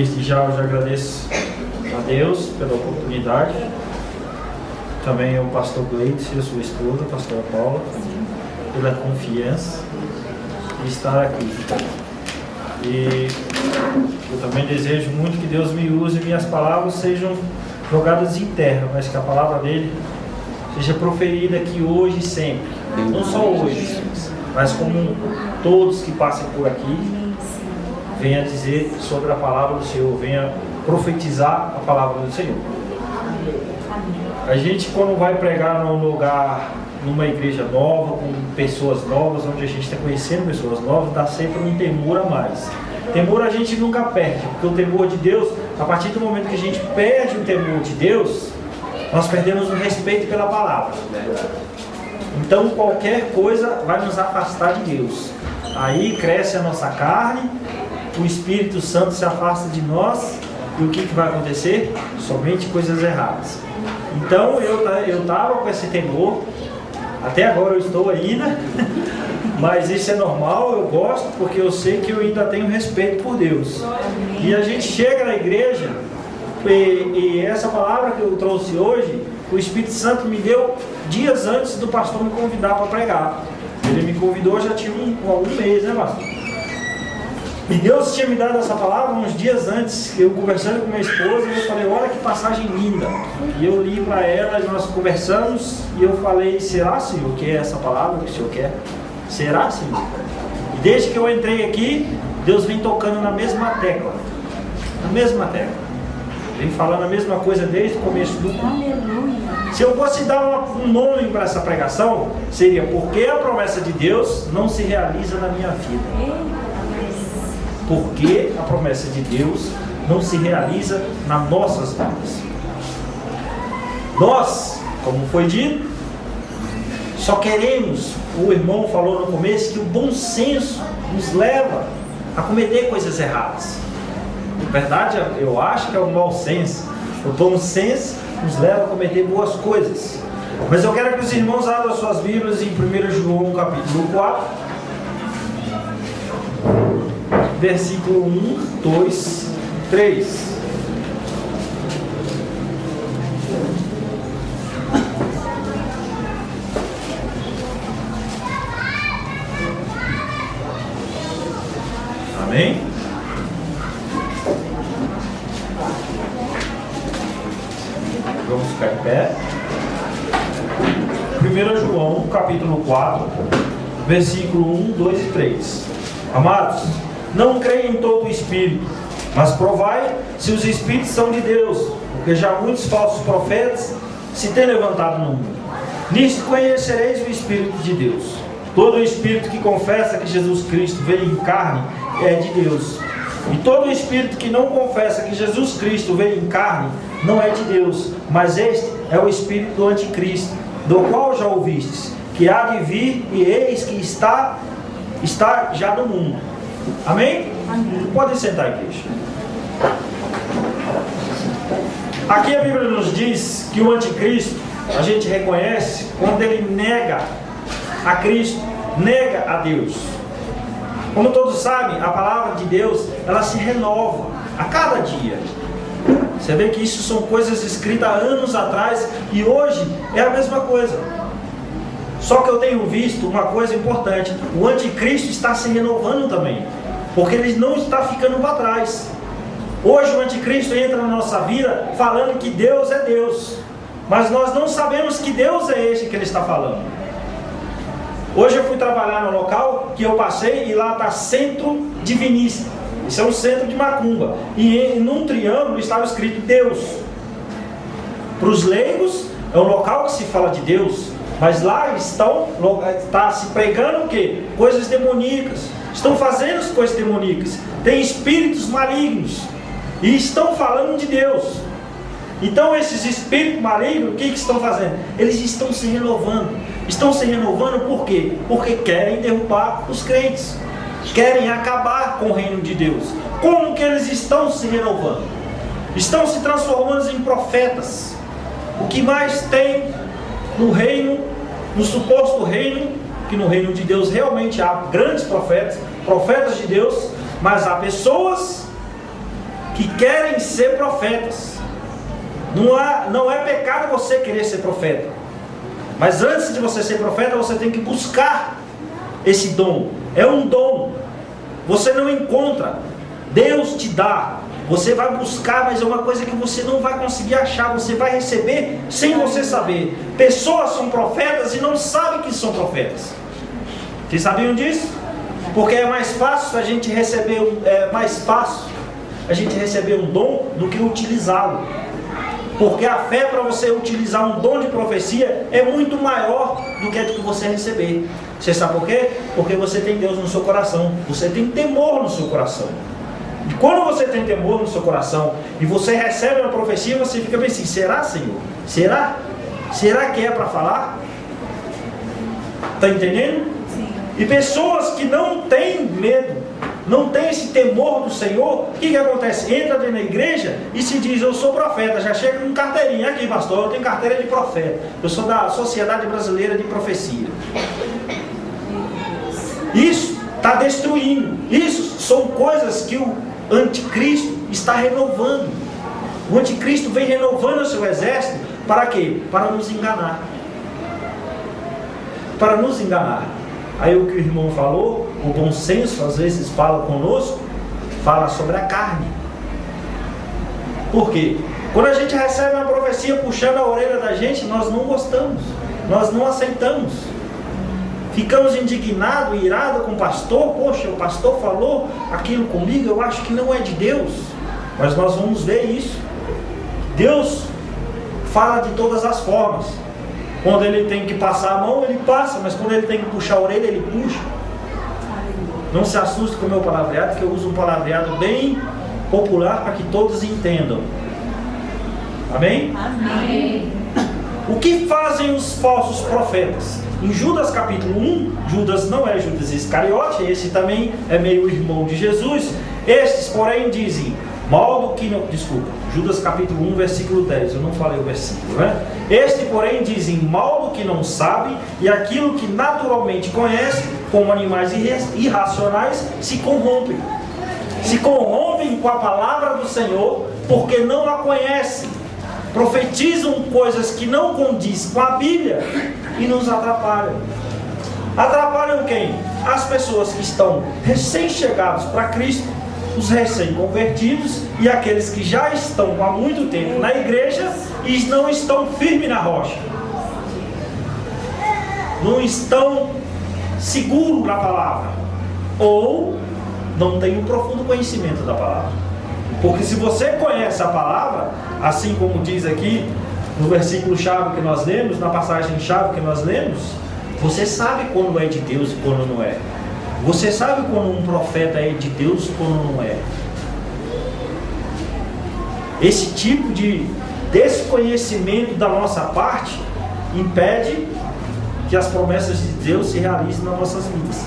Desde já eu já agradeço a Deus pela oportunidade. Também ao pastor Gleides e a sua esposa, a pastora Paula, pela confiança de estar aqui. E eu também desejo muito que Deus me use e minhas palavras sejam jogadas em terra, mas que a palavra dele seja proferida aqui hoje e sempre. Não só hoje, mas como todos que passem por aqui, venha dizer sobre a palavra do Senhor, venha profetizar a palavra do Senhor. A gente, quando vai pregar num lugar, numa igreja nova, com pessoas novas, onde a gente está conhecendo pessoas novas, dá sempre um temor a mais. Temor a gente nunca perde, porque o temor de Deus, a partir do momento que a gente perde o temor de Deus, nós perdemos o respeito pela palavra. Então qualquer coisa vai nos afastar de Deus. Aí cresce a nossa carne, o Espírito Santo se afasta de nós, e o que vai acontecer? Somente coisas erradas. Então eu estava com esse temor, até agora eu estou ainda, mas isso é normal, eu gosto, porque eu sei que eu ainda tenho respeito por Deus. E a gente chega na igreja, e essa palavra que eu trouxe hoje, o Espírito Santo me deu dias antes do pastor me convidar para pregar. Ele me convidou já tinha algum mês, né, pastor? E Deus tinha me dado essa palavra uns dias antes, eu conversando com minha esposa, e eu falei, olha que passagem linda. E eu li para ela, e nós conversamos, e eu falei, será, Senhor, que é essa palavra que o Senhor quer? Será, Senhor? E desde que eu entrei aqui, Deus vem tocando na mesma tecla. Na mesma tecla. Vem falando a mesma coisa desde o começo do culto. Se eu fosse dar um nome para essa pregação, seria porque a promessa de Deus não se realiza na minha vida. Porque a promessa de Deus não se realiza nas nossas vidas. Nós, como foi dito, só queremos, o irmão falou no começo, que o bom senso nos leva a cometer coisas erradas. Na verdade, eu acho que é o mau senso. O bom senso nos leva a cometer boas coisas. Mas eu quero que os irmãos abram suas Bíblias em 1 João capítulo 4. Versículo 1, 2, 3. Amém? Vamos ficar em pé. 1 João capítulo 4, versículo 1, 2 e 3. Amados, não creia em todo o Espírito, mas provai se os Espíritos são de Deus, porque já muitos falsos profetas se têm levantado no mundo. Nisto conhecereis o Espírito de Deus. Todo o Espírito que confessa que Jesus Cristo veio em carne é de Deus. E todo o Espírito que não confessa que Jesus Cristo veio em carne não é de Deus, mas este é o Espírito do Anticristo, do qual já ouvistes, que há de vir e eis que está já no mundo. Amém? Amém. Podem sentar, igreja. Aqui a Bíblia nos diz que o anticristo, a gente reconhece quando ele nega a Cristo, nega a Deus. Como todos sabem, a palavra de Deus, ela se renova a cada dia. Você vê que isso são coisas escritas há anos atrás e hoje é a mesma coisa. Só que eu tenho visto uma coisa importante: o anticristo está se renovando também, porque ele não está ficando para trás. Hoje o anticristo entra na nossa vida falando que Deus é Deus, mas nós não sabemos que Deus é este que ele está falando. Hoje eu fui trabalhar no local que eu passei e lá está Centro Divinista. Isso é um centro de macumba, e num triângulo estava escrito Deus. Para os leigos é um local que se fala de Deus, mas lá está se pregando o quê? Coisas demoníacas. Estão fazendo coisas demoníacas. Tem espíritos malignos. E estão falando de Deus. Então esses espíritos malignos, o que estão fazendo? Eles estão se renovando. Estão se renovando por quê? Porque querem derrubar os crentes. Querem acabar com o reino de Deus. Como que eles estão se renovando? Estão se transformando em profetas. O que mais tem no reino, no suposto reino, que no reino de Deus realmente há grandes profetas, profetas de Deus, mas há pessoas que querem ser profetas. Não é pecado você querer ser profeta. Mas antes de você ser profeta, você tem que buscar esse dom. É um dom. Você não encontra. Deus te dá. Você vai buscar, mas é uma coisa que você não vai conseguir achar. Você vai receber sem você saber. Pessoas são profetas e não sabem que são profetas. Vocês sabiam disso? Porque é mais fácil a gente receber um dom do que utilizá-lo. Porque a fé para você utilizar um dom de profecia é muito maior do que a que você receber. Você sabe por quê? Porque você tem Deus no seu coração. Você tem temor no seu coração. E quando você tem temor no seu coração e você recebe uma profecia, você fica bem assim: será, Senhor? Será? Será que é para falar? Está entendendo? Sim. E pessoas que não têm medo, não tem esse temor do Senhor, o que acontece? Entra dentro da igreja e se diz: eu sou profeta. Já chega com carteirinha: aqui, pastor, eu tenho carteira de profeta, eu sou da Sociedade Brasileira de Profecia. Isso está destruindo. Isso são coisas que o anticristo está renovando. O anticristo vem renovando o seu exército. Para quê? Para nos enganar. Para nos enganar. Aí o que o irmão falou, o bom senso às vezes fala conosco, fala sobre a carne. Por quê? Quando a gente recebe uma profecia puxando a orelha da gente, nós não gostamos, nós não aceitamos. Ficamos indignados, irados com o pastor. Poxa, o pastor falou aquilo comigo, eu acho que não é de Deus. Mas nós vamos ver isso. Deus fala de todas as formas. Quando ele tem que passar a mão, ele passa. Mas quando ele tem que puxar a orelha, ele puxa. Não se assuste com o meu palavreado, que eu uso um palavreado bem popular para que todos entendam. Amém? Amém. O que fazem os falsos profetas? Em Judas capítulo 1, Judas não é Judas Iscariote, esse também é meio irmão de Jesus. Estes, porém, dizem, mal do que não... Desculpa, Judas capítulo 1, versículo 10, eu não falei o versículo, né? Este, porém, dizem mal do que não sabe, e aquilo que naturalmente conhece, como animais irracionais, se corrompem. Se corrompem com a palavra do Senhor, porque não a conhecem. Profetizam coisas que não condizem com a Bíblia e nos atrapalham. Atrapalham quem? As pessoas que estão recém-chegados para Cristo, os recém-convertidos e aqueles que já estão há muito tempo na igreja e não estão firmes na rocha. Não estão seguros na palavra. Ou não têm um profundo conhecimento da palavra. Porque se você conhece a palavra, assim como diz aqui no versículo-chave que nós lemos, na passagem-chave que nós lemos, você sabe quando é de Deus e quando não é. Você sabe quando um profeta é de Deus e quando não é. Esse tipo de desconhecimento da nossa parte impede que as promessas de Deus se realizem nas nossas vidas.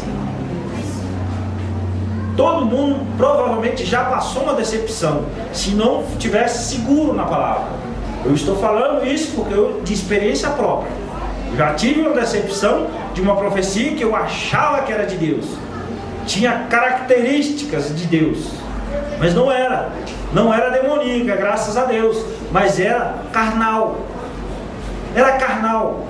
Todo mundo provavelmente já passou uma decepção, se não tivesse seguro na palavra. Eu estou falando isso porque eu, de experiência própria, já tive uma decepção de uma profecia que eu achava que era de Deus. Tinha características de Deus, mas não era. Não era demoníaca, graças a Deus, mas era carnal. Era carnal.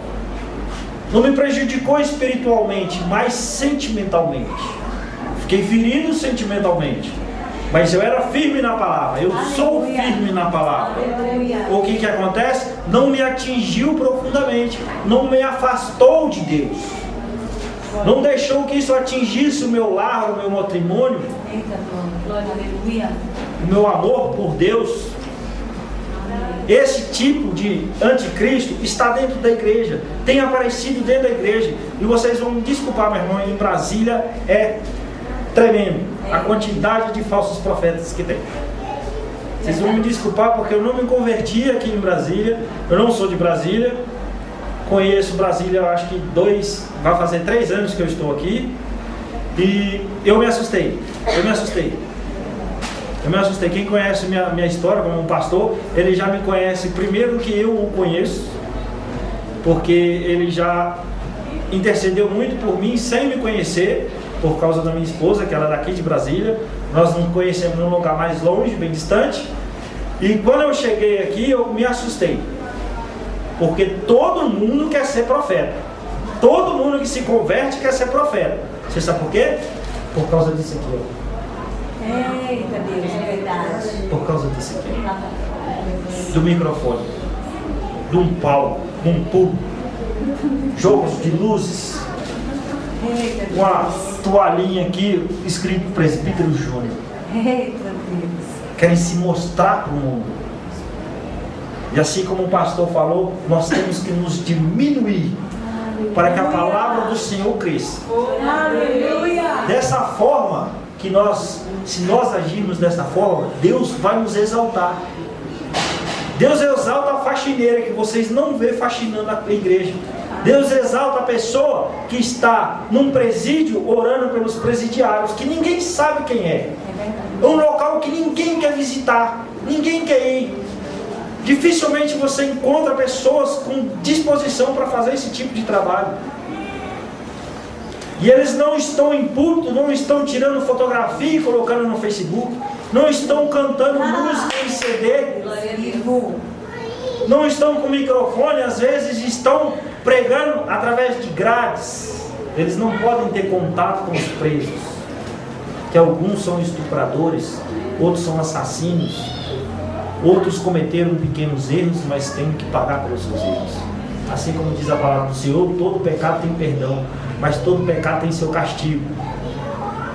Não me prejudicou espiritualmente, mas sentimentalmente. Fiquei ferido sentimentalmente, mas eu era firme na palavra. Eu sou firme na palavra. O que acontece? Não me atingiu profundamente, não me afastou de Deus, não deixou que isso atingisse o meu lar, o meu matrimônio, o meu amor por Deus. Esse tipo de anticristo está dentro da igreja, tem aparecido dentro da igreja. E vocês vão me desculpar, meu irmão, em Brasília é tremendo a quantidade de falsos profetas que tem. Vocês vão me desculpar porque eu não me converti aqui em Brasília. Eu não sou de Brasília. Conheço Brasília, eu acho que vai fazer 3 anos que eu estou aqui. E eu me assustei. Quem conhece minha história como um pastor, ele já me conhece primeiro que eu o conheço, porque ele já intercedeu muito por mim sem me conhecer. por causa da minha esposa, que ela é daqui de Brasília. Nós nos conhecemos num lugar mais longe, bem distante. E quando eu cheguei aqui, eu me assustei. Porque todo mundo quer ser profeta. Todo mundo que se converte quer ser profeta. Você sabe por quê? Por causa disso aqui, ó. Eita Deus, é verdade. Por causa disso aqui. Do microfone. De um palco. De um público. Jogos de luzes. Uma toalhinha aqui escrito Presbítero Júnior. Eita Deus. Querem se mostrar para o mundo. E assim como o pastor falou, nós temos que nos diminuir para que a palavra do Senhor cresça. Aleluia. Dessa forma que se nós agirmos dessa forma, Deus vai nos exaltar. Deus exalta a faxineira que vocês não vê faxinando a igreja. Deus exalta a pessoa que está num presídio orando pelos presidiários, que ninguém sabe quem é. É um local que ninguém quer visitar, ninguém quer ir. Dificilmente você encontra pessoas com disposição para fazer esse tipo de trabalho. E eles não estão em púlpito, não estão tirando fotografia e colocando no Facebook, não estão cantando música em CD, não estão com microfone, às vezes estão pregando através de grades. Eles não podem ter contato com os presos, que alguns são estupradores, outros são assassinos, outros cometeram pequenos erros, mas têm que pagar pelos seus erros. Assim como diz a palavra do Senhor, todo pecado tem perdão, mas todo pecado tem seu castigo.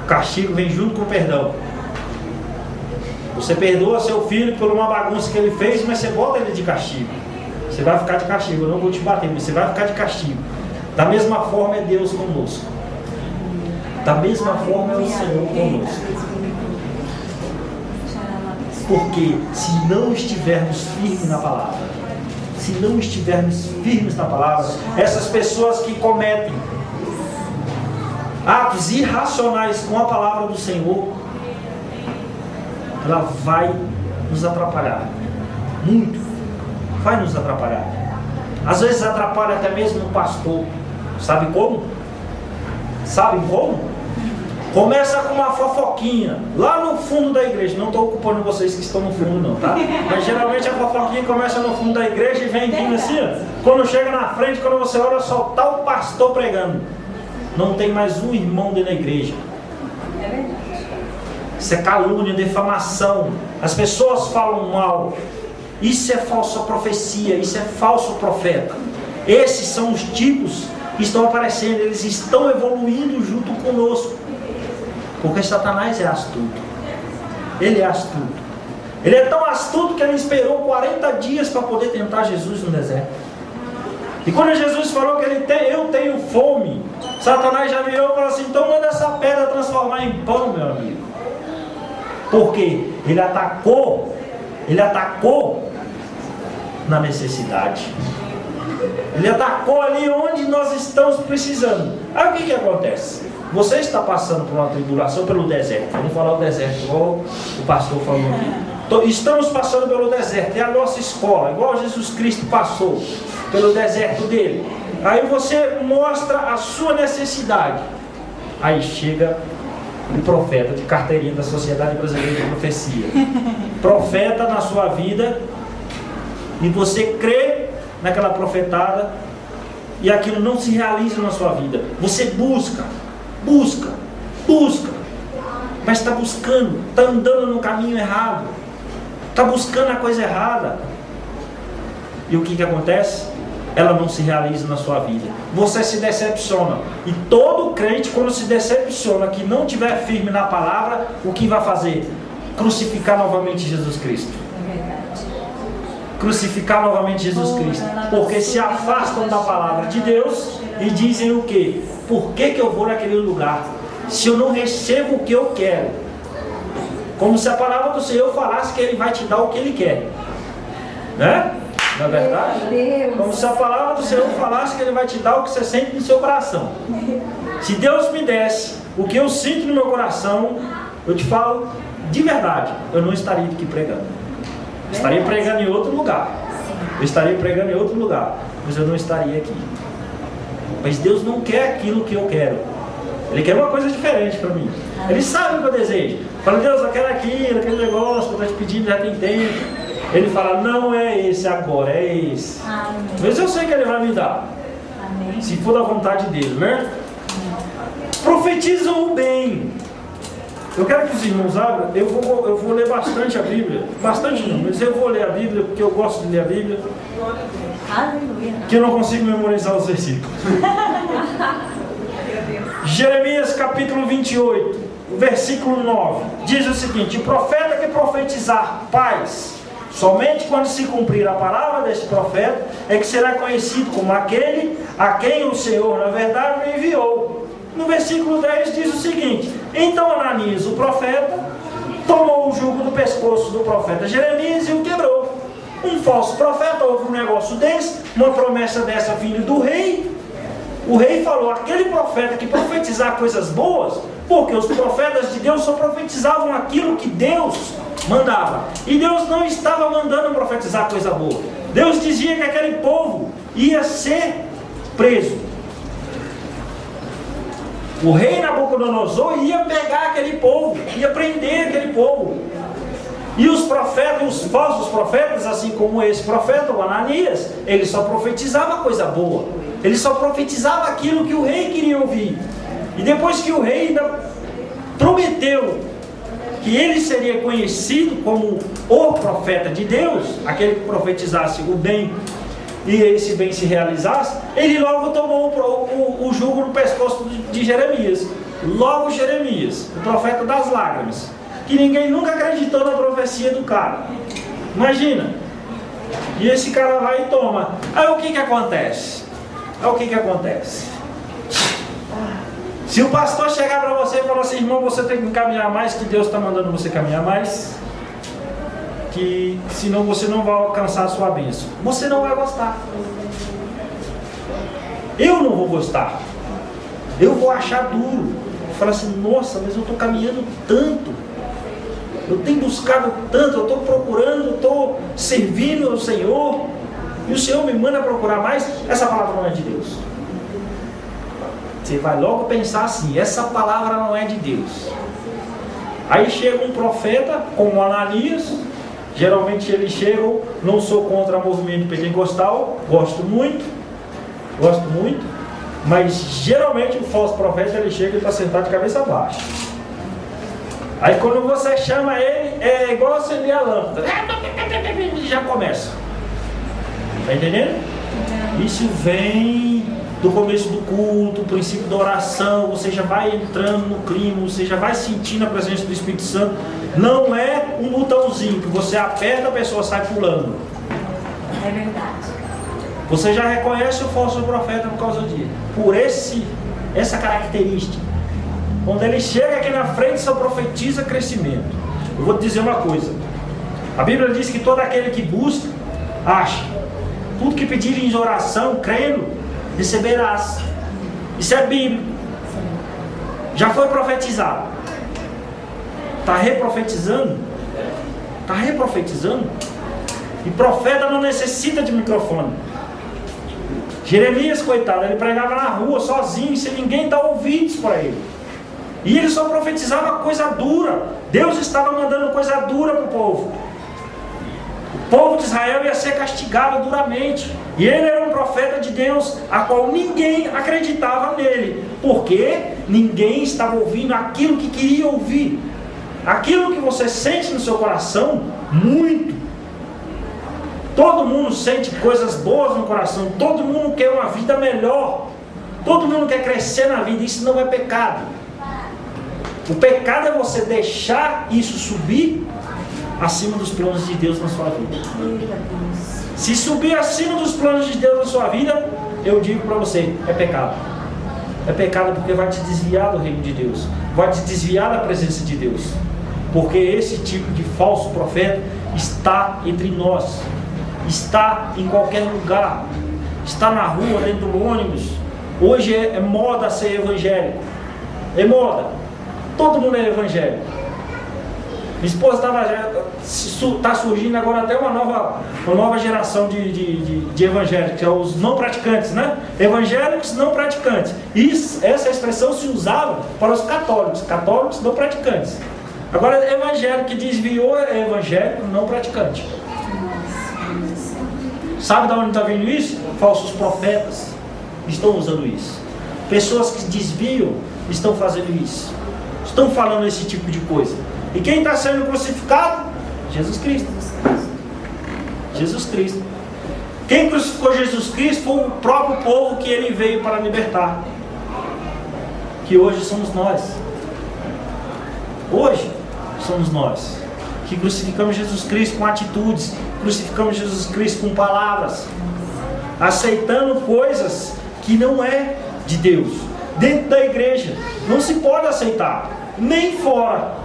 O castigo vem junto com o perdão. Você perdoa seu filho por uma bagunça que ele fez, mas você bota ele de castigo. Você vai ficar de castigo, eu não vou te bater, mas você vai ficar de castigo. Da mesma forma é Deus conosco. Da mesma forma é o Senhor conosco. Porque se não estivermos firmes na palavra, se não estivermos firmes na palavra, essas pessoas que cometem atos irracionais com a palavra do Senhor, ela vai nos atrapalhar. Muito. Vai nos atrapalhar. Às vezes atrapalha até mesmo o pastor. Sabe como? Sabem como? Começa com uma fofoquinha lá no fundo da igreja. Não estou ocupando vocês que estão no fundo não, tá? Mas geralmente a fofoquinha começa no fundo da igreja e vem vindo assim, ó. Quando chega na frente, quando você olha, só está o pastor pregando. Não tem mais um irmão dentro da igreja. É verdade. Isso é calúnia, defamação. As pessoas falam mal. Isso é falsa profecia, isso é falso profeta. Esses são os tipos que estão aparecendo. Eles estão evoluindo junto conosco. Porque Satanás é astuto. Ele é astuto. Ele é tão astuto que ele esperou 40 dias para poder tentar Jesus no deserto. E quando Jesus falou que eu tenho fome, Satanás já virou e falou assim: então manda essa pedra transformar em pão, meu amigo. Porque ele atacou na necessidade. Ele atacou ali onde nós estamos precisando. Aí o que acontece? Você está passando por uma tribulação pelo deserto. Vamos falar o deserto, igual o pastor falou aqui. Estamos passando pelo deserto. É a nossa escola, igual Jesus Cristo passou pelo deserto dele. Aí você mostra a sua necessidade. Aí chega o profeta de carteirinha da Sociedade Brasileira de Profecia. Profeta na sua vida. E você crê naquela profetada. E aquilo não se realiza na sua vida. Você busca. Mas está buscando, está andando no caminho errado, está buscando a coisa errada. E o que acontece? Ela não se realiza na sua vida. Você se decepciona. E todo crente, quando se decepciona, que não estiver firme na palavra, o que vai fazer? Crucificar novamente Jesus Cristo. Crucificar novamente Jesus Cristo. Porque se afastam da palavra de Deus e dizem o quê? Por que eu vou naquele lugar se eu não recebo o que eu quero? Como se a palavra do Senhor falasse que Ele vai te dar o que Ele quer, né? Não é verdade? Como se a palavra do Senhor falasse que Ele vai te dar o que você sente no seu coração. Se Deus me desse o que eu sinto no meu coração, eu te falo de verdade, eu não estaria aqui pregando. Eu estaria pregando em outro lugar. Mas eu não estaria aqui. Mas Deus não quer aquilo que eu quero. Ele quer uma coisa diferente para mim. Ele sabe o que eu desejo. Fala, Deus, eu quero aquilo, aquele negócio que eu estou te pedindo, já tem tempo. Ele fala, não é esse agora, é esse. Amém. Mas eu sei que Ele vai me dar. Amém. Se for da vontade dele, né? Profetizam o bem. Eu quero que os irmãos abram. Eu vou ler bastante a Bíblia. Bastante não, mas eu vou ler a Bíblia porque eu gosto de ler a Bíblia. Aleluia. Que eu não consigo memorizar os versículos. Jeremias capítulo 28, versículo 9. Diz o seguinte: o profeta que profetizar paz, somente quando se cumprir a palavra deste profeta, é que será conhecido como aquele a quem o Senhor, na verdade, me enviou. No versículo 10 diz o seguinte: então Ananias, o profeta, tomou o jugo do pescoço do profeta Jeremias e o quebrou. Um falso profeta ouve um negócio desse, uma promessa dessa vinda do rei. O rei falou, aquele profeta que profetizar coisas boas, porque os profetas de Deus só profetizavam aquilo que Deus mandava. E Deus não estava mandando profetizar coisa boa. Deus dizia que aquele povo ia ser preso. O rei Nabucodonosor ia pegar aquele povo, ia prender aquele povo. E os profetas, os falsos profetas, assim como esse profeta, o Ananias, ele só profetizava coisa boa. Ele só profetizava aquilo que o rei queria ouvir. E depois que o rei ainda prometeu que ele seria conhecido como o profeta de Deus, aquele que profetizasse o bem e esse bem se realizasse, ele logo tomou o jugo no pescoço de Jeremias. Logo Jeremias, o profeta das lágrimas, que ninguém nunca acreditou na profecia do cara. Imagina. E esse cara vai e toma. Aí o que acontece? Se o pastor chegar para você e falar assim, irmão, você tem que caminhar mais, que Deus está mandando você caminhar mais, que senão você não vai alcançar a sua bênção, você não vai gostar. Eu não vou gostar. Eu vou achar duro. Falar assim, nossa, mas eu estou caminhando tanto, eu tenho buscado tanto, eu estou procurando, estou servindo ao Senhor, e o Senhor me manda procurar mais. Essa palavra não é de Deus. Você vai logo pensar assim, essa palavra não é de Deus. Aí chega um profeta como Ananias. Geralmente eles chegam, não sou contra o movimento pentecostal, gosto muito, mas geralmente o falso profeta ele chega e está sentado de cabeça baixa. Aí quando você chama ele, é igual acender a lâmpada, já começa. Está entendendo? Isso vem do começo do culto, o princípio da oração, você já vai entrando no clima, você já vai sentindo a presença do Espírito Santo. Não é um botãozinho que você aperta, a pessoa sai pulando. É verdade. Você já reconhece o falso profeta por causa disso, por essa característica. Quando ele chega aqui na frente, só profetiza crescimento. Eu vou te dizer uma coisa. A Bíblia diz que todo aquele que busca, acha. Tudo que pedir em oração, crendo, receberás. Isso é bíblico. Já foi profetizado. Está reprofetizando? Está reprofetizando? E profeta não necessita de microfone. Jeremias, coitado, ele pregava na rua sozinho, sem ninguém dar ouvidos para ele. E ele só profetizava coisa dura. Deus estava mandando coisa dura para o povo. O povo de Israel ia ser castigado duramente. E ele era um profeta de Deus, a qual ninguém acreditava nele. Porque ninguém estava ouvindo aquilo que queria ouvir. Aquilo que você sente no seu coração, muito. Todo mundo sente coisas boas no coração. Todo mundo quer uma vida melhor. Todo mundo quer crescer na vida. Isso não é pecado. O pecado é você deixar isso subir acima dos planos de Deus na sua vida. Se subir acima dos planos de Deus na sua vida, eu digo para você, é pecado. É pecado porque vai te desviar do reino de Deus. Vai te desviar da presença de Deus. Porque esse tipo de falso profeta está entre nós. Está em qualquer lugar. Está na rua, dentro do ônibus. Hoje é moda ser evangélico. É moda. Todo mundo é evangélico. Minha esposa está surgindo agora até uma nova geração de evangélicos, que são os não praticantes, né? Evangélicos não praticantes. Essa expressão se usava para os católicos não praticantes. Agora, evangélico que desviou é evangélico não praticante. Sabe de onde está vindo isso? Falsos profetas estão usando isso. Pessoas que desviam estão fazendo isso. Estão falando esse tipo de coisa. E quem está sendo crucificado? Jesus Cristo. Jesus Cristo. Quem crucificou Jesus Cristo foi o próprio povo que ele veio para libertar. Que hoje somos nós. Hoje somos nós. Que crucificamos Jesus Cristo com atitudes. Crucificamos Jesus Cristo com palavras. Aceitando coisas que não é de Deus. Dentro da igreja. Não se pode aceitar. Nem fora.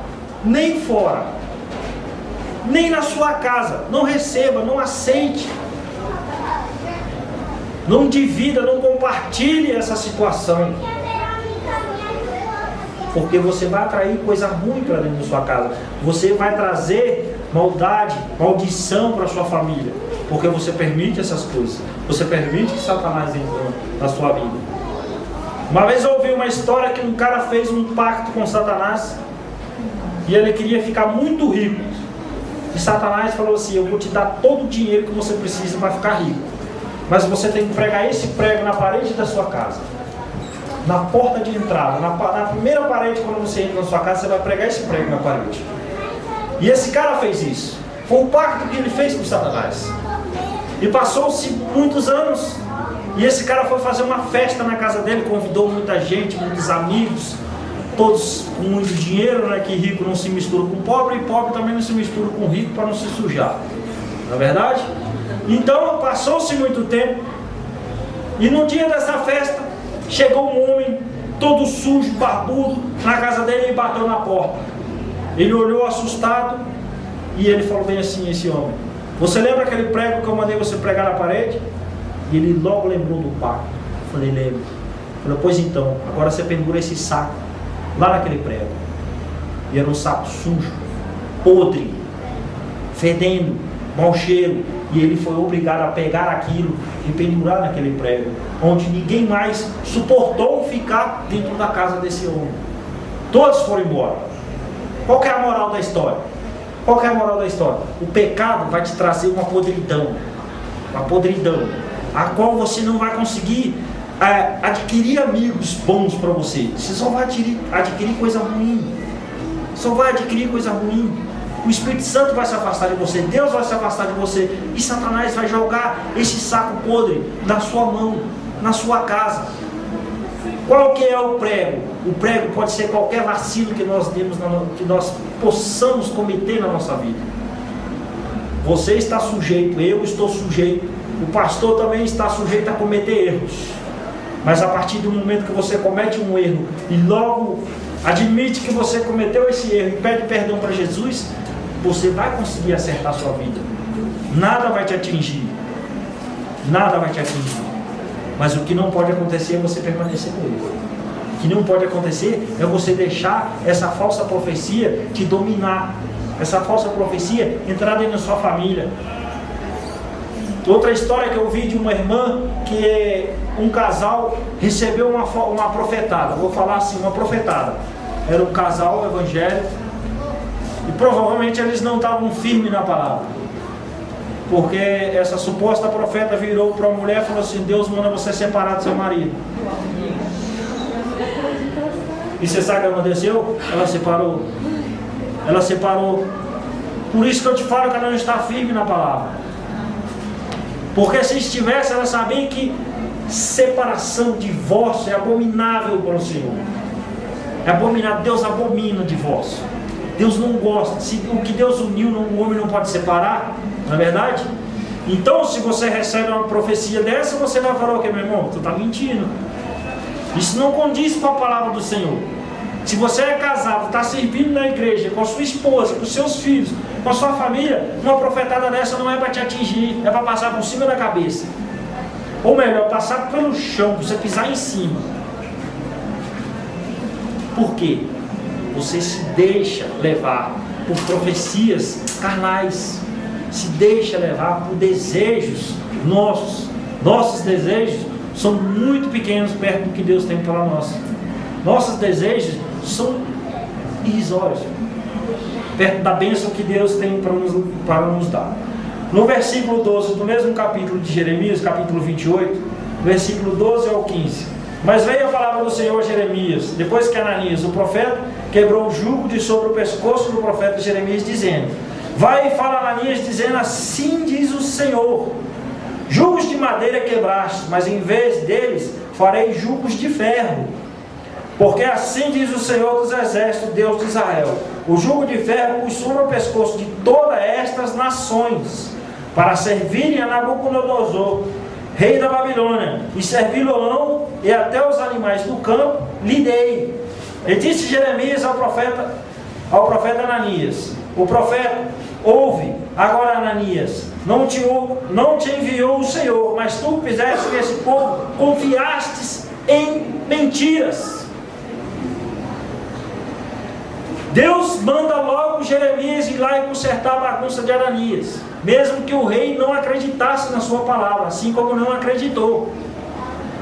Nem fora. Nem na sua casa. Não receba, não aceite. Não divida, não compartilhe essa situação. Porque você vai atrair coisa ruim para dentro da sua casa. Você vai trazer maldade, maldição para a sua família. Porque você permite essas coisas. Você permite que Satanás entre na sua vida. Uma vez eu ouvi uma história que um cara fez um pacto com Satanás. E ele queria ficar muito rico. E Satanás falou assim: eu vou te dar todo o dinheiro que você precisa para ficar rico. Mas você tem que pregar esse prego na parede da sua casa. Na porta de entrada, na primeira parede, quando você entra na sua casa, você vai pregar esse prego na parede. E esse cara fez isso. Foi o pacto que ele fez com Satanás. E passou-se muitos anos. E esse cara foi fazer uma festa na casa dele, convidou muita gente, muitos amigos, todos com muito dinheiro, né? Que rico não se mistura com pobre, e pobre também não se mistura com rico para não se sujar. Não é verdade? Então passou-se muito tempo. E no dia dessa festa, chegou um homem todo sujo, barbudo, na casa dele e bateu na porta. Ele olhou assustado e ele falou bem assim, esse homem: você lembra aquele prego que eu mandei você pregar na parede? E ele logo lembrou do pacto. Eu falei: lembro. Falei: pois então, agora você pendura esse saco lá naquele prego. E era um saco sujo, podre, fedendo, mau cheiro. E ele foi obrigado a pegar aquilo e pendurar naquele prego, onde ninguém mais suportou ficar dentro da casa desse homem. Todos foram embora. Qual que é a moral da história? Qual que é a moral da história? O pecado vai te trazer uma podridão, a qual você não vai conseguir adquirir amigos bons para você. Você só vai adquirir coisa ruim. O Espírito Santo vai se afastar de você, Deus vai se afastar de você, e Satanás vai jogar esse saco podre na sua mão, na sua casa. Qual que é o prego? O prego pode ser qualquer vacilo que nós demos, que nós possamos cometer na nossa vida. Você está sujeito, eu estou sujeito, o pastor também está sujeito a cometer erros. Mas a partir do momento que você comete um erro e logo admite que você cometeu esse erro e pede perdão para Jesus, você vai conseguir acertar a sua vida. Nada vai te atingir. Mas o que não pode acontecer é você permanecer com ele. O que não pode acontecer é você deixar essa falsa profecia te dominar. Essa falsa profecia entrar dentro da sua família. Outra história que eu vi de uma irmã, que um casal recebeu uma profetada. Vou falar assim, uma profetada. Era um casal evangélico. E provavelmente eles não estavam firmes na palavra. Porque essa suposta profeta virou para a mulher e falou assim: Deus manda você separar do seu marido. E você sabe o que aconteceu? Ela separou. Por isso que eu te falo que ela não está firme na palavra. Porque se estivesse, ela sabia que separação, divórcio é abominável para o Senhor. É abominável. Deus abomina divórcio. Deus não gosta. Se o que Deus uniu, o homem não pode separar. Não é verdade? Então, se você recebe uma profecia dessa, você vai falar o que, meu irmão? Tu está mentindo. Isso não condiz com a palavra do Senhor. Se você é casado, está servindo na igreja, com a sua esposa, com os seus filhos, com a sua família, uma profetada dessa não é para te atingir, é para passar por cima da cabeça. Ou melhor, passar pelo chão, para você pisar em cima. Por quê? Você se deixa levar por profecias carnais, se deixa levar por desejos nossos. Nossos desejos são muito pequenos perto do que Deus tem para nós. Nossos desejos são irrisórios perto da bênção que Deus tem para nos dar. No versículo 12 do mesmo capítulo de Jeremias, capítulo 28, versículo 12 ao 15: Mas veio a palavra do Senhor a Jeremias, depois que Ananias, o profeta, quebrou o jugo de sobre o pescoço do profeta Jeremias, dizendo: Vai e fala a Ananias, dizendo: Assim diz o Senhor, jugos de madeira quebraste, mas em vez deles farei jugos de ferro. Porque assim diz o Senhor dos Exércitos, Deus de Israel: o jugo de ferro pus sobre o pescoço de todas estas nações, para servirem a Nabucodonosor, rei da Babilônia, e servi-lo-ão, e até os animais do campo lhe dei. E disse Jeremias ao profeta Ananias: o profeta, ouve agora, Ananias, não te enviou o Senhor, mas tu fizeste que esse povo confiastes em mentiras. Deus manda logo Jeremias ir lá e consertar a bagunça de Ananias, mesmo que o rei não acreditasse na sua palavra, assim como não acreditou.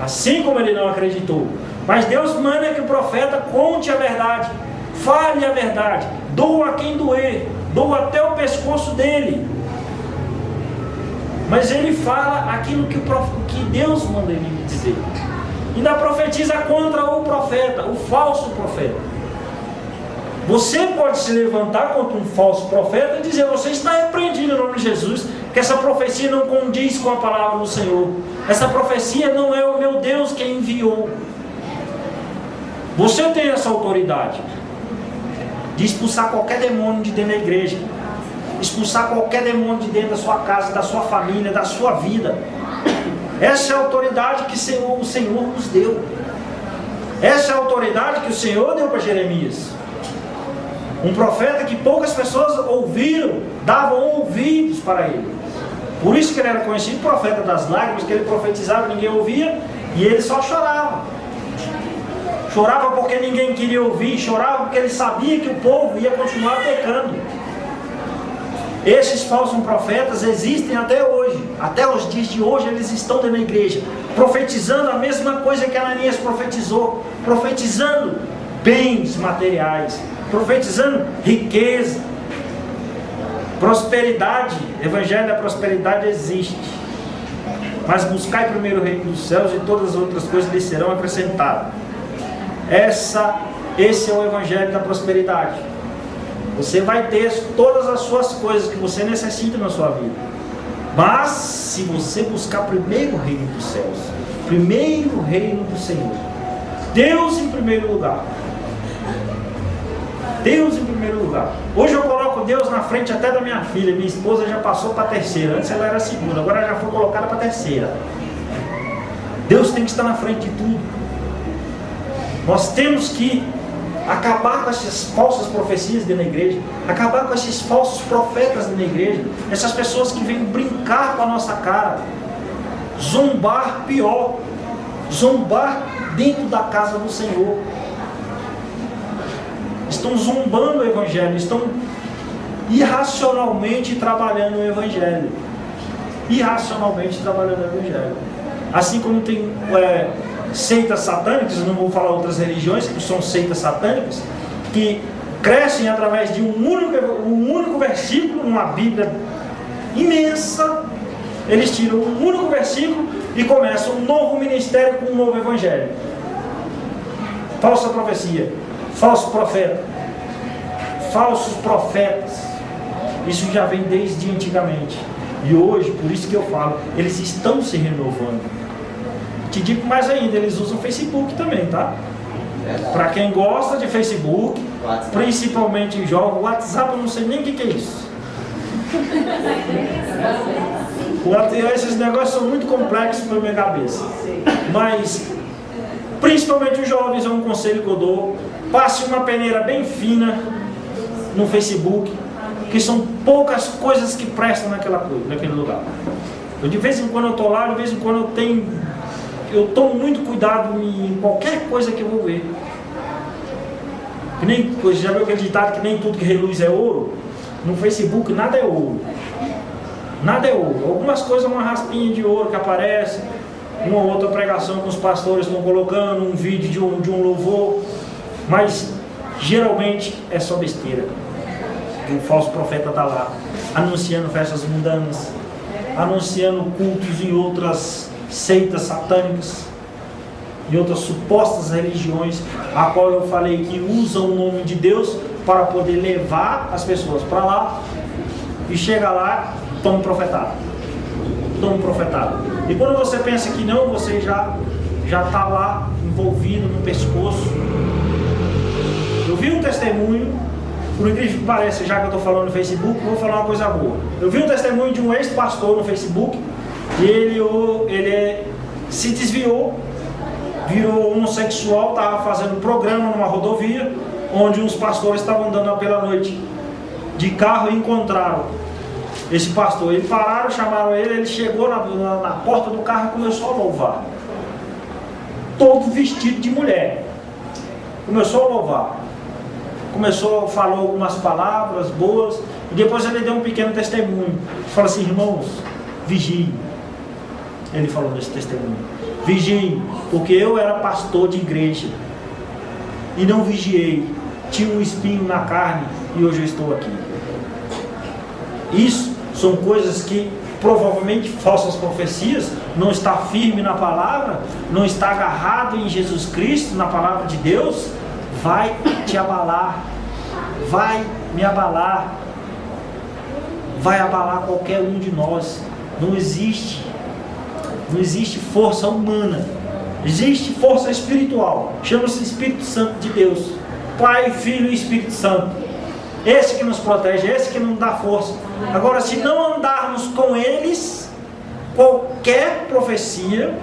Assim como ele não acreditou. Mas Deus manda que o profeta conte a verdade, fale a verdade, doa a quem doer, doa até o pescoço dele. Mas ele fala aquilo que Deus manda ele dizer. Ainda profetiza contra o profeta, o falso profeta. Você pode se levantar contra um falso profeta e dizer: você está repreendido em nome de Jesus, que essa profecia não condiz com a palavra do Senhor. Essa profecia não é o meu Deus que enviou. Você tem essa autoridade de expulsar qualquer demônio de dentro da igreja, expulsar qualquer demônio de dentro da sua casa, da sua família, da sua vida. Essa é a autoridade que o Senhor nos deu. Essa é a autoridade que o Senhor deu para Jeremias. Um profeta que poucas pessoas ouviram, davam ouvidos para ele. Por isso que ele era conhecido profeta das lágrimas, que ele profetizava, ninguém ouvia, e ele só chorava. Chorava porque ninguém queria ouvir, chorava porque ele sabia que o povo ia continuar pecando. Esses falsos profetas existem até hoje. Até os dias de hoje eles estão dentro da igreja, profetizando a mesma coisa que Ananias profetizou, profetizando bens materiais, profetizando riqueza, prosperidade. Evangelho da prosperidade existe, mas buscai primeiro o reino dos céus, e todas as outras coisas lhe serão acrescentadas. Esse é o evangelho da prosperidade. Você vai ter todas as suas coisas que você necessita na sua vida, mas se você buscar primeiro o reino dos céus, primeiro o reino do Senhor, Deus em primeiro lugar, Deus em primeiro lugar. Hoje eu coloco Deus na frente até da minha filha. Minha esposa já passou para a terceira. Antes ela era a segunda, agora ela já foi colocada para a terceira. Deus tem que estar na frente de tudo. Nós temos que acabar com essas falsas profecias dentro da igreja, acabar com esses falsos profetas dentro da igreja, essas pessoas que vêm brincar com a nossa cara, zombar, pior, zombar dentro da casa do Senhor. Estão zombando o Evangelho, estão irracionalmente trabalhando o Evangelho. Irracionalmente trabalhando o Evangelho. Assim como tem seitas satânicas, eu não vou falar outras religiões, que são seitas satânicas, que crescem através de um único versículo, numa Bíblia imensa. Eles tiram um único versículo e começam um novo ministério com um novo Evangelho. Falsa profecia, falso profeta, falsos profetas. Isso já vem desde antigamente. E hoje, por isso que eu falo, eles estão se renovando. Te digo mais ainda, eles usam Facebook também, tá? Para quem gosta de Facebook, principalmente em jogos, WhatsApp eu não sei nem o que é isso. Esses negócios são muito complexos para a minha cabeça. Mas, principalmente os jovens, é um conselho que eu dou: passe uma peneira bem fina no Facebook, que são poucas coisas que prestam naquele lugar. De vez em quando eu estou lá, de vez em quando eu tomo muito cuidado em qualquer coisa que eu vou ver. Que nem, já viu aquele ditado que nem tudo que reluz é ouro? No Facebook nada é ouro. Nada é ouro. Algumas coisas, uma raspinha de ouro que aparece, uma ou outra pregação que os pastores estão colocando, um vídeo de um louvor, mas geralmente é só besteira. O falso profeta está lá, anunciando festas mundanas, anunciando cultos em outras seitas satânicas, e outras supostas religiões, a qual eu falei que usam o nome de Deus para poder levar as pessoas para lá, e chega lá, toma um profetado. E quando você pensa que não, você já está lá envolvido no pescoço. Eu vi um testemunho, por incrível que pareça, já que eu estou falando no Facebook, vou falar uma coisa boa. Eu vi um testemunho de um ex-pastor no Facebook, e ele se desviou, virou homossexual, estava fazendo um programa numa rodovia, onde uns pastores estavam andando pela noite de carro e encontraram esse pastor. Eles pararam, chamaram ele chegou na porta do carro e começou a louvar. Todo vestido de mulher. Começou a louvar. Falou algumas palavras boas, e depois ele deu um pequeno testemunho. Fala assim: irmãos, vigiem. Ele falou nesse testemunho: vigiem, porque eu era pastor de igreja e não vigiei, tinha um espinho na carne e hoje eu estou aqui. Isso são coisas que provavelmente falsas profecias, não está firme na palavra, não está agarrado em Jesus Cristo, na palavra de Deus, vai te abalar, vai me abalar, vai abalar qualquer um de nós. Não existe força humana, existe força espiritual, chama-se Espírito Santo de Deus, Pai, Filho e Espírito Santo. Esse que nos protege, esse que nos dá força. Agora, se não andarmos com eles, qualquer profecia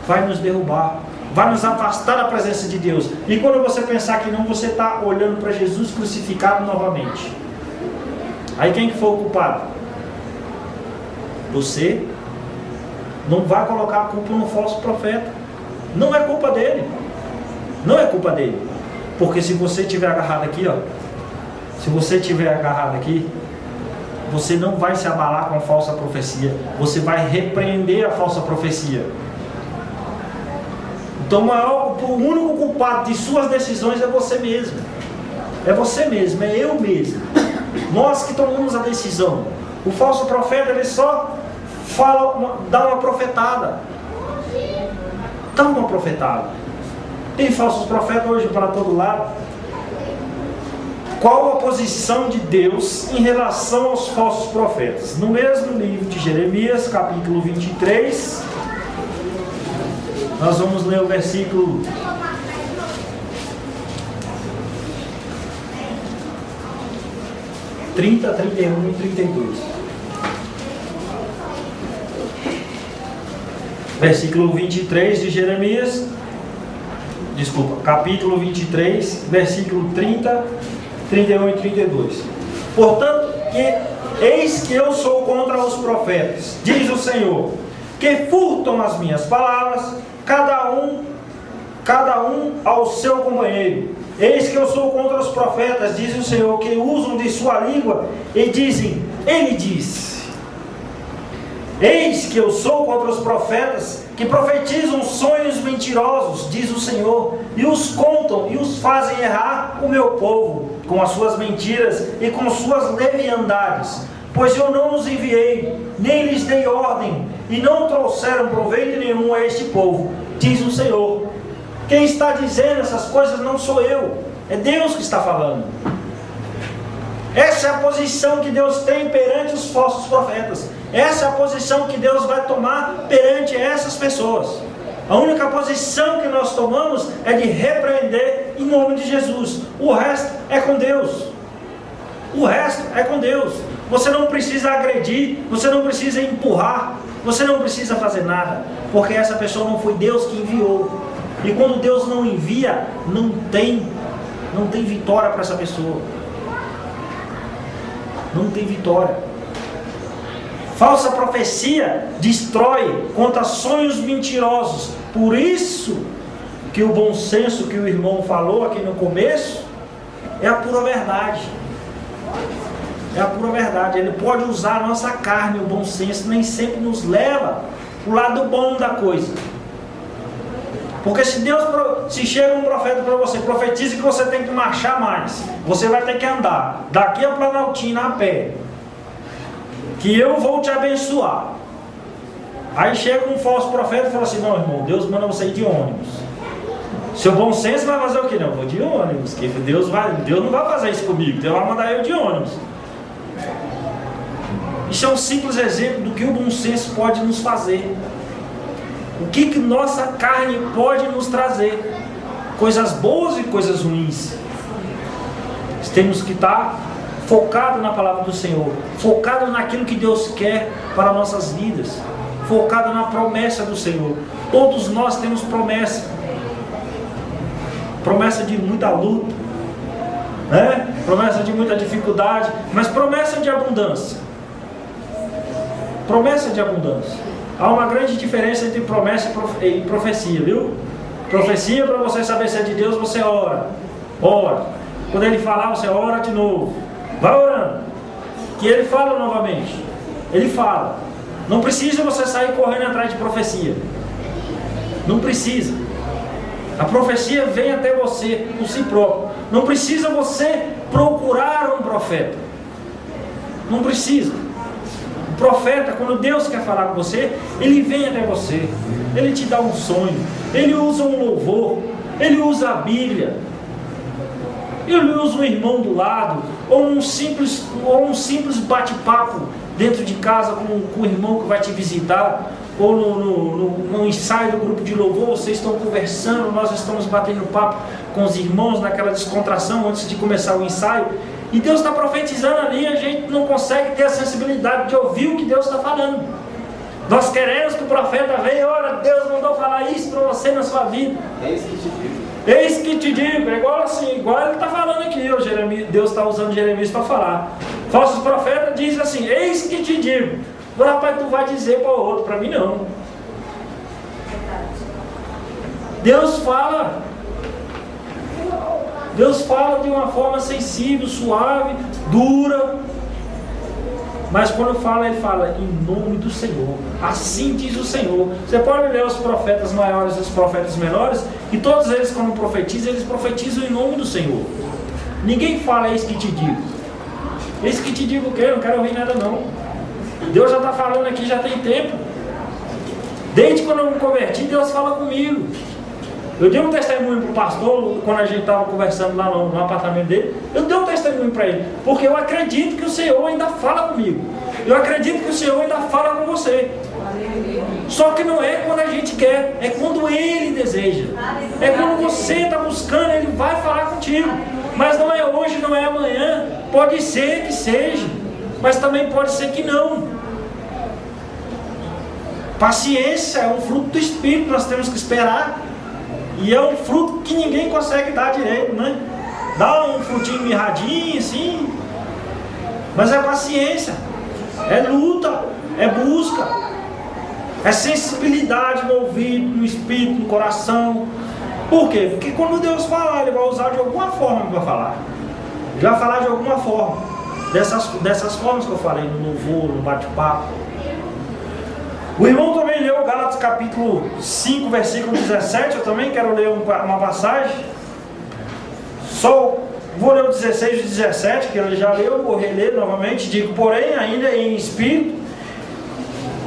vai nos derrubar, vai nos afastar da presença de Deus. E quando você pensar que não, você está olhando para Jesus crucificado novamente. Aí quem que foi o culpado? Você. Não vai colocar a culpa no falso profeta. Não é culpa dele. Não é culpa dele. Porque se você estiver agarrado aqui, você não vai se abalar com a falsa profecia. Você vai repreender a falsa profecia. Então o único culpado de suas decisões é você mesmo. É você mesmo, é eu mesmo. Nós que tomamos a decisão. O falso profeta, ele só dá uma profetada. Dá uma profetada. Tem falsos profetas hoje para todo lado. Qual a posição de Deus em relação aos falsos profetas? No mesmo livro de Jeremias, capítulo 23, nós vamos ler o versículo 30, 31 e 32. Versículo 23 de Jeremias, capítulo 23, versículo 30, 31 e 32. Portanto, eis que eu sou contra os profetas, diz o Senhor, que furtam as minhas palavras, cada um ao seu companheiro. Eis que eu sou contra os profetas, diz o Senhor, que usam de sua língua e dizem, ele diz. Eis que eu sou contra os profetas que profetizam sonhos mentirosos, diz o Senhor, e os contam e os fazem errar o meu povo com as suas mentiras e com suas leviandades. Pois eu não os enviei, nem lhes dei ordem, e não trouxeram proveito nenhum a este povo, diz o Senhor. Quem está dizendo essas coisas não sou eu, é Deus que está falando. Essa é a posição que Deus tem perante os falsos profetas. Essa é a posição que Deus vai tomar perante essas pessoas. A única posição que nós tomamos é de repreender em nome de Jesus. O resto é com Deus. O resto é com Deus. Você não precisa agredir, você não precisa empurrar, você não precisa fazer nada, porque essa pessoa não foi Deus que enviou. E quando Deus não envia, não tem vitória para essa pessoa. Não tem vitória. Falsa profecia destrói, conta sonhos mentirosos. Por isso que o bom senso que o irmão falou aqui no começo é a pura verdade. É a pura verdade. Ele pode usar a nossa carne, o bom senso nem sempre nos leva para o lado bom da coisa. Porque se chega um profeta para você, profetiza que você tem que marchar mais, você vai ter que andar daqui a Planaltina a pé, que eu vou te abençoar. Aí chega um falso profeta e fala assim: não, irmão, Deus manda você ir de ônibus. Seu bom senso vai fazer o quê? Não, eu vou de ônibus, que Deus não vai fazer isso comigo, Deus vai mandar eu de ônibus. Isso é um simples exemplo do que o bom senso pode nos fazer. O que nossa carne pode nos trazer? Coisas boas e coisas ruins. Temos que estar focados na palavra do Senhor, focados naquilo que Deus quer para nossas vidas, focados na promessa do Senhor. Todos nós temos promessa. Promessa de muita luta, né? Promessa de muita dificuldade, mas promessa de abundância. Promessa de abundância. Há uma grande diferença entre promessa e profecia, viu? Profecia, para você saber se é de Deus, você ora. Ora. Quando ele falar, você ora de novo. Vai orando. Que ele fala novamente. Ele fala. Não precisa você sair correndo atrás de profecia. Não precisa. A profecia vem até você por si próprio. Não precisa você procurar um profeta. Não precisa. O profeta, quando Deus quer falar com você, ele vem até você. Ele te dá um sonho. Ele usa um louvor. Ele usa a Bíblia. Ele usa um irmão do lado. Ou um simples bate-papo dentro de casa com o irmão que vai te visitar. Ou no ensaio do grupo de louvor, vocês estão conversando, nós estamos batendo papo com os irmãos naquela descontração antes de começar o ensaio, e Deus está profetizando ali, a gente não consegue ter a sensibilidade de ouvir o que Deus está falando. Nós queremos que o profeta venha: olha, Deus mandou falar isso para você na sua vida. Eis que te digo. Eis que te digo. É igual assim, igual ele está falando aqui, Deus está usando Jeremias para falar. Falsos profetas dizem assim: eis que te digo. Agora, rapaz, tu vai dizer para o outro, para mim não. Deus fala de uma forma sensível, suave, dura. Mas quando fala, ele fala em nome do Senhor. Assim diz o Senhor. Você pode ler os profetas maiores e os profetas menores, e todos eles, quando profetizam, eles profetizam em nome do Senhor. Ninguém fala: eis que te digo. Eis que te digo o quê? Eu não quero ouvir nada não. Deus já está falando aqui, já tem tempo. Desde quando eu me converti, Deus fala comigo. Eu dei um testemunho para o pastor, quando a gente estava conversando lá no apartamento dele. Eu dei um testemunho para ele, porque eu acredito que o Senhor ainda fala comigo. Eu acredito que o Senhor ainda fala com você. Só que não é quando a gente quer, é quando Ele deseja. É quando você está buscando, Ele vai falar contigo. Mas não é hoje, não é amanhã. Pode ser que seja, mas também pode ser que não. Paciência é um fruto do Espírito, nós temos que esperar. E é um fruto que ninguém consegue dar direito, né? Dá um frutinho mirradinho assim, mas é paciência, é luta, é busca, é sensibilidade no ouvido, no espírito, no coração. Por quê? Porque quando Deus falar, Ele vai usar de alguma forma para falar. Ele vai falar de alguma forma, dessas formas que eu falei, no louvor, no bate-papo. O irmão também leu Gálatas capítulo 5, versículo 17. Eu também quero ler uma passagem. Só vou ler o 16 e 17, que ele já leu, vou reler novamente. Digo, porém, ainda em espírito.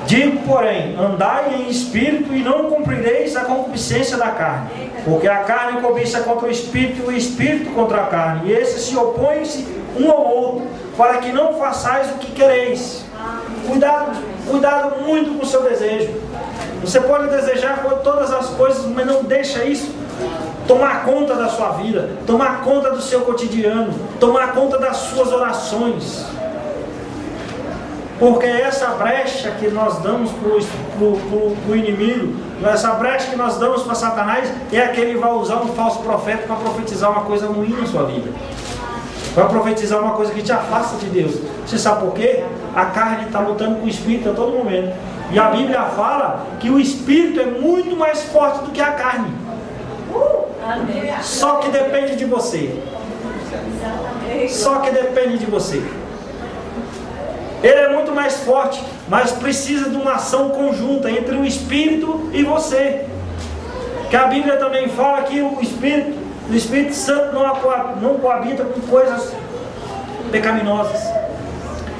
Digo, porém, andai em espírito e não cumprireis a concupiscência da carne. Porque a carne cobiça contra o espírito e o espírito contra a carne. E esses se opõem-se um ao outro, para que não façais o que quereis. Cuidado muito com o seu desejo. Você pode desejar todas as coisas, mas não deixa isso tomar conta da sua vida, tomar conta do seu cotidiano, tomar conta das suas orações. Porque essa brecha que nós damos para o inimigo, essa brecha que nós damos para Satanás, é aquele que vai usar um falso profeta para profetizar uma coisa ruim na sua vida. Vai profetizar uma coisa que te afasta de Deus. Você sabe por quê? A carne está lutando com o espírito a todo momento. E a Bíblia fala que o espírito é muito mais forte do que a carne. Só que depende de você. Só que depende de você. Ele é muito mais forte, mas precisa de uma ação conjunta entre o Espírito e você. Que a Bíblia também fala que o Espírito Santo não coabita com coisas pecaminosas.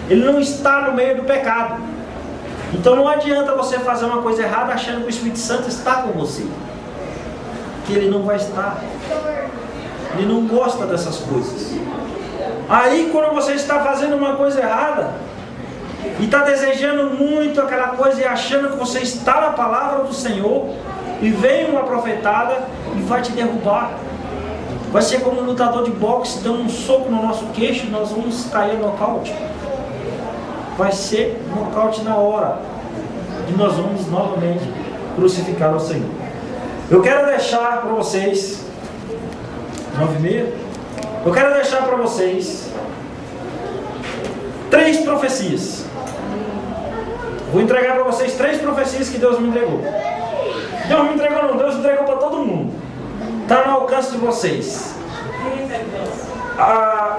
Ele não está no meio do pecado. Então não adianta você fazer uma coisa errada achando que o Espírito Santo está com você. Que ele não vai estar. Ele não gosta dessas coisas. Aí quando você está fazendo uma coisa errada e está desejando muito aquela coisa e achando que você está na palavra do Senhor, e vem uma profetada e vai te derrubar. Vai ser como um lutador de boxe dando um soco no nosso queixo e nós vamos cair no nocaute. Vai ser nocaute na hora. E nós vamos novamente crucificar o Senhor. Eu quero deixar para vocês 9h30. Eu quero deixar para vocês 3 profecias. Vou entregar para vocês 3 profecias que Deus me entregou. Deus me entregou não, Deus entregou para todo mundo. Está no alcance de vocês.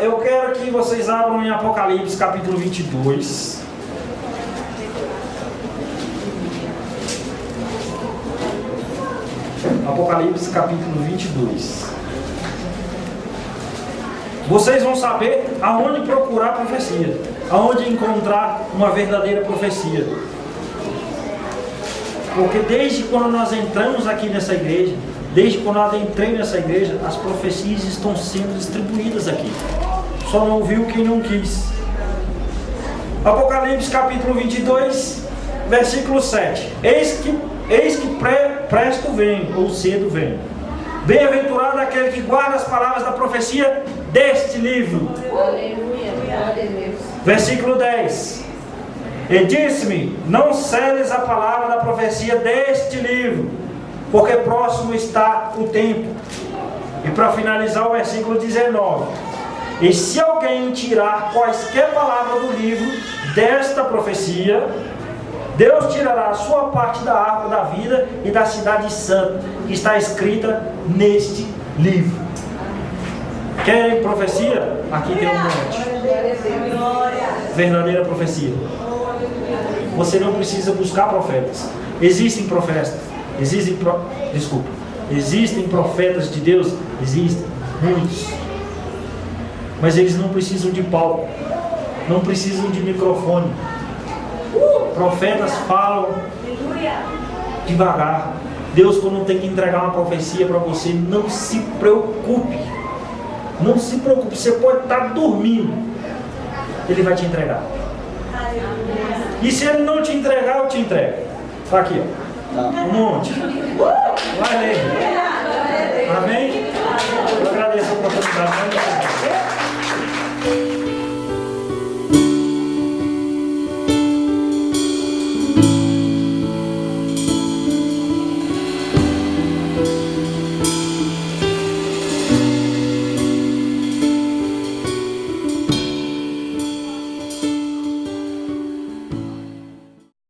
Eu quero que vocês abram em Apocalipse capítulo 22. Apocalipse capítulo 22. Vocês vão saber aonde procurar profecia, aonde encontrar uma verdadeira profecia. Porque desde quando nós entramos aqui nessa igreja, desde quando eu entrei nessa igreja, as profecias estão sendo distribuídas aqui. Só não ouviu quem não quis. Apocalipse capítulo 22, versículo 7. Eis que presto vem, ou cedo vem. Bem-aventurado aquele que guarda as palavras da profecia deste livro. Aleluia. Versículo 10. E disse-me: não celes a palavra da profecia deste livro, porque próximo está o tempo. E para finalizar o versículo 19: e se alguém tirar quaisquer palavras do livro desta profecia, Deus tirará a sua parte da árvore da vida e da cidade santa, que está escrita neste livro. Querem profecia? Aqui tem um monte. Verdadeira profecia. Você não precisa buscar profetas. Existem profetas. Existem profetas de Deus. Existem muitos. Mas eles não precisam de palco. Não precisam de microfone. Profetas falam devagar. Deus, quando tem que entregar uma profecia para você, não se preocupe. Não se preocupe. Você pode estar dormindo. Ele vai te entregar. E se ele não te entregar, eu te entrego. Está aqui, ó. Um monte. Vai ler. Amém? Eu agradeço a oportunidade.